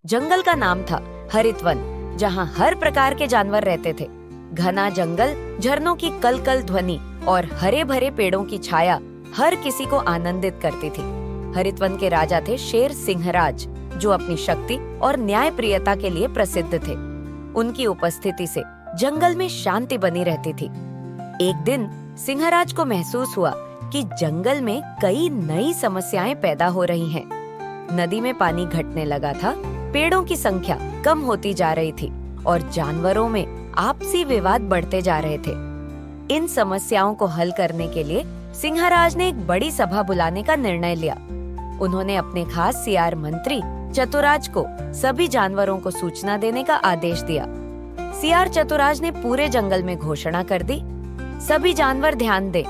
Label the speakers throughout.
Speaker 1: जंगल का नाम था हरितवन, जहाँ हर प्रकार के जानवर रहते थे। घना जंगल, झरनों की कलकल ध्वनि और हरे भरे पेड़ों की छाया हर किसी को आनंदित करती थी। हरितवन के राजा थे शेर सिंहराज, जो अपनी शक्ति और न्यायप्रियता के लिए प्रसिद्ध थे। उनकी उपस्थिति से जंगल में शांति बनी रहती थी। एक दिन सिंहराज को महसूस हुआ कि जंगल में कई नई समस्याएं पैदा हो रही हैं। नदी में पानी घटने लगा था, पेड़ों की संख्या कम होती जा रही थी और जानवरों में आपसी विवाद बढ़ते जा रहे थे। इन समस्याओं को हल करने के लिए सिंहराज ने एक बड़ी सभा बुलाने का निर्णय लिया। उन्होंने अपने खास सियार मंत्री चतुराज को सभी जानवरों को सूचना देने का आदेश दिया। सियार चतुराज ने पूरे जंगल में घोषणा कर दी, सभी जानवर ध्यान दें,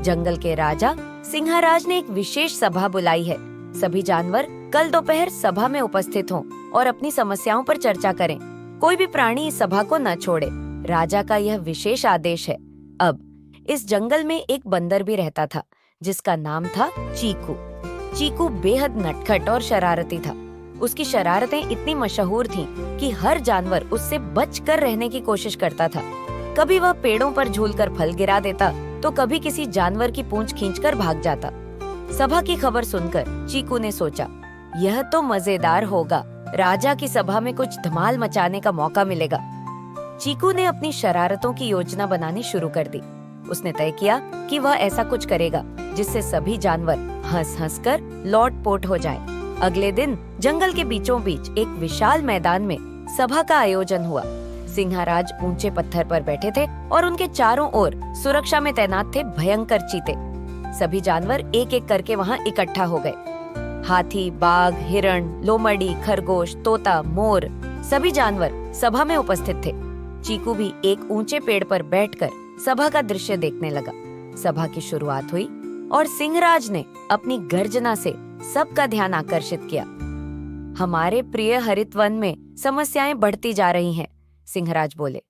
Speaker 1: जंगल के राजा सिंहराज ने एक विशेष सभा बुलाई है। सभी जानवर कल दोपहर सभा में उपस्थित हों और अपनी समस्याओं पर चर्चा करें। कोई भी प्राणी इस सभा को न छोड़े। राजा का यह विशेष आदेश है। अब इस जंगल में एक बंदर भी रहता था, जिसका नाम था चीकू। चीकू बेहद नटखट और शरारती था। उसकी शरारतें इतनी मशहूर थीं कि हर जानवर उससे बचकर रहने की कोशिश करता था। कभी वह पेड़ों पर झूलकर फल गिरा देता, तो कभी किसी जानवर की पूंछ खींचकर भाग जाता। सभा की खबर सुनकर चीकू ने सोचा, यह तो मजेदार होगा, राजा की सभा में कुछ धमाल मचाने का मौका मिलेगा। चीकू ने अपनी शरारतों की योजना बनानी शुरू कर दी। उसने तय किया कि वह ऐसा कुछ करेगा जिससे सभी जानवर हंस-हंस कर लौट-पोट हो जाएं। अगले दिन जंगल के बीचों बीच एक विशाल मैदान में सभा का आयोजन हुआ। सिंहराज ऊंचे पत्थर पर बैठे थे और उनके चारों ओर सुरक्षा में तैनात थे भयंकर चीते। सभी जानवर एक एक करके वहां इकट्ठा हो गए। हाथी, बाघ, हिरण, लोमड़ी, खरगोश, तोता, मोर, सभी जानवर सभा में उपस्थित थे। चीकू भी एक ऊंचे पेड़ पर बैठकर सभा का दृश्य देखने लगा। सभा की शुरुआत हुई और सिंहराज ने अपनी गर्जना से सबका ध्यान आकर्षित किया। हमारे प्रिय हरितवन में समस्याएं बढ़ती जा रही हैं, सिंहराज बोले।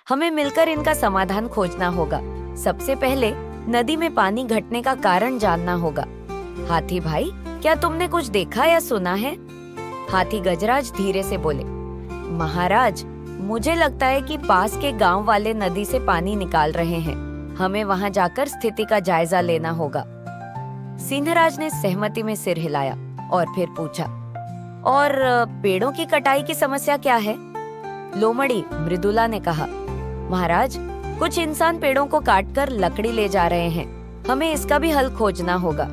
Speaker 1: हमें मिलकर इनका समाधान खोजना होगा। सबसे पहले नदी में पानी घटने का कारण जानना होगा। हाथी भाई, क्या तुमने कुछ देखा या सुना है? हाथी गजराज धीरे से बोले, महाराज, मुझे लगता है कि पास के गांव वाले नदी से पानी निकाल रहे हैं। हमें वहां जाकर स्थिति का जायजा लेना होगा। सिंहराज ने सहमति में सिर हिलाया और फिर पूछा, और पेड़ों की कटाई की समस्या क्या है? लोमड़ी मृदुला ने कहा, महाराज, कुछ इंसान पेड़ों को काटकर लकड़ी ले जा रहे हैं। हमें इसका भी हल खोजना होगा।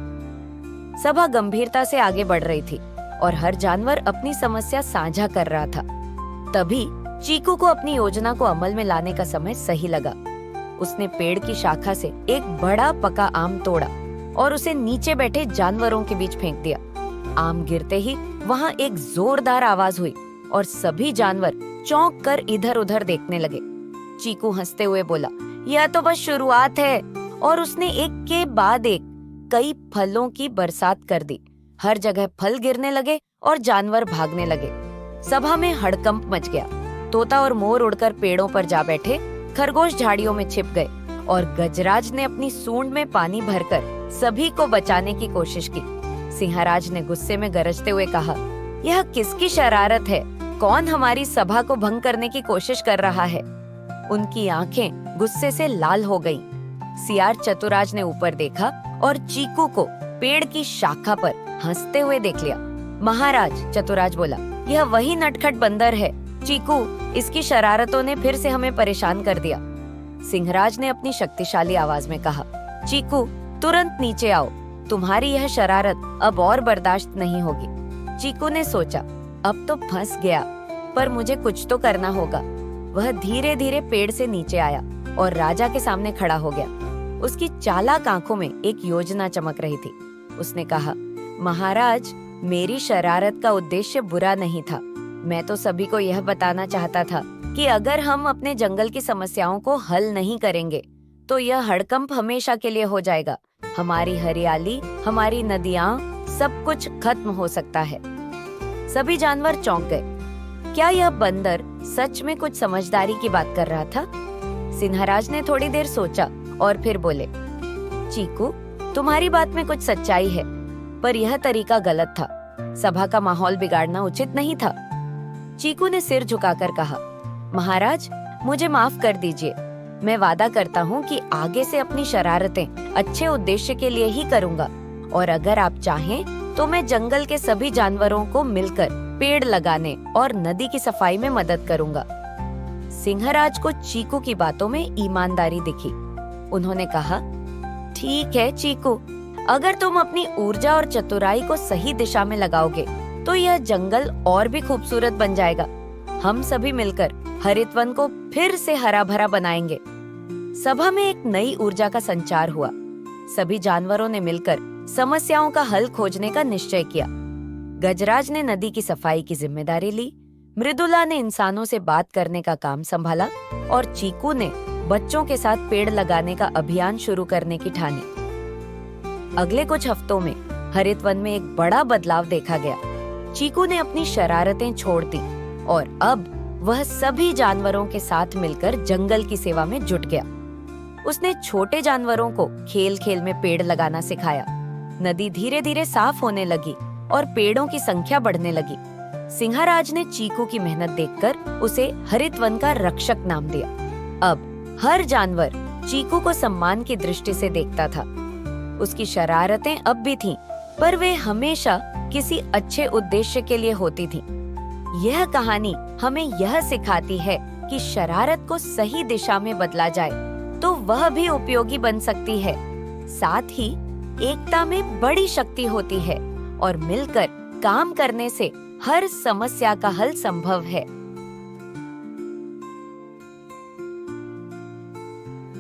Speaker 1: सभा गंभीरता से आगे बढ़ रही थी और हर जानवर अपनी समस्या साझा कर रहा था। तभी चीकू को अपनी योजना को अमल में लाने का समय सही लगा। उसने पेड़ की शाखा से एक बड़ा पका आम तोड़ा और उसे नीचे बैठे जानवरों के बीच फेंक दिया। आम गिरते ही वहां एक जोरदार आवाज हुई और सभी जानवर चौंक कर इधर उधर देखने लगे। चीकू हंसते हुए बोला, यह तो बस शुरुआत है, और उसने एक के बाद एक कई फलों की बरसात कर दी। हर जगह फल गिरने लगे और जानवर भागने लगे। सभा में हड़कंप मच गया। तोता और मोर उड़कर पेड़ों पर जा बैठे, खरगोश झाड़ियों में छिप गए और गजराज ने अपनी सूंड में पानी भरकर सभी को बचाने की कोशिश की। सिंहराज ने गुस्से में गरजते हुए कहा, यह किसकी शरारत है? कौन हमारी सभा को भंग करने की कोशिश कर रहा है? उनकी आंखें गुस्से से लाल हो गईं। सियार चतुराज ने ऊपर देखा और चीकू को पेड़ की शाखा पर हंसते हुए देख लिया। महाराज, चतुराज बोला, यह वही नटखट बंदर है। चीकू, इसकी शरारतों ने फिर से हमें परेशान कर दिया। सिंहराज ने अपनी शक्तिशाली आवाज में कहा, चीकू, तुरंत नीचे आओ। तुम्हारी यह शरारत अब और बर्दाश्त नहीं होगी। चीकू ने सोचा, अब तो फंस गया, पर मुझे कुछ तो करना होगा। वह धीरे धीरे पेड़ से नीचे आया और राजा के सामने खड़ा हो गया। उसकी चालाक आंखों में एक योजना चमक रही थी। उसने कहा, महाराज, मेरी शरारत का उद्देश्य बुरा नहीं था। मैं तो सभी को यह बताना चाहता था कि अगर हम अपने जंगल की समस्याओं को हल नहीं करेंगे तो यह हड़कंप हमेशा के लिए हो जाएगा। हमारी हरियाली, हमारी नदियाँ, सब कुछ खत्म हो सकता है। सभी जानवर चौंक गए। क्या यह बंदर सच में कुछ समझदारी की बात कर रहा था? सिंहराज ने थोड़ी देर सोचा और फिर बोले, चीकू, तुम्हारी बात में कुछ सच्चाई है, पर यह तरीका गलत था। सभा का माहौल बिगाड़ना उचित नहीं था। चीकू ने सिर झुकाकर कहा, महाराज, मुझे माफ कर दीजिए। मैं वादा करता हूँ कि आगे से अपनी शरारतें अच्छे उद्देश्य के लिए ही करूँगा, और अगर आप चाहें तो मैं जंगल के सभी जानवरों को मिलकर पेड़ लगाने और नदी की सफाई में मदद करूँगा। सिंहराज को चीकू की बातों में ईमानदारी दिखी। उन्होंने कहा, ठीक है चीकू, अगर तुम अपनी ऊर्जा और चतुराई को सही दिशा में लगाओगे तो यह जंगल और भी खूबसूरत बन जाएगा। हम सभी मिलकर हरित वन को फिर से हरा भरा बनाएंगे। सभा में एक नई ऊर्जा का संचार हुआ। सभी जानवरों ने मिलकर समस्याओं का हल खोजने का निश्चय किया। गजराज ने नदी की सफाई की जिम्मेदारी ली, मृदुला ने इंसानों से बात करने का काम संभाला और चीकू ने बच्चों के साथ पेड़ लगाने का अभियान शुरू करने की ठानी। अगले कुछ हफ्तों में हरित वन में एक बड़ा बदलाव देखा गया। चीकू ने अपनी शरारतें छोड़ दी और अब वह सभी जानवरों के साथ मिलकर जंगल की सेवा में जुट गया। उसने छोटे जानवरों को खेल खेल में पेड़ लगाना सिखाया। नदी धीरे धीरे साफ होने लगी और पेड़ों की संख्या बढ़ने लगी। सिंहराज ने चीकू की मेहनत देखकर उसे हरित वन का रक्षक नाम दिया। अब हर जानवर चीकू को सम्मान की दृष्टि से देखता था। उसकी शरारतें अब भी थीं, पर वे हमेशा किसी अच्छे उद्देश्य के लिए होती थीं। यह कहानी हमें यह सिखाती है कि शरारत को सही दिशा में बदला जाए तो वह भी उपयोगी बन सकती है। साथ ही एकता में बड़ी शक्ति होती है और मिलकर काम करने से हर समस्या का हल संभव है।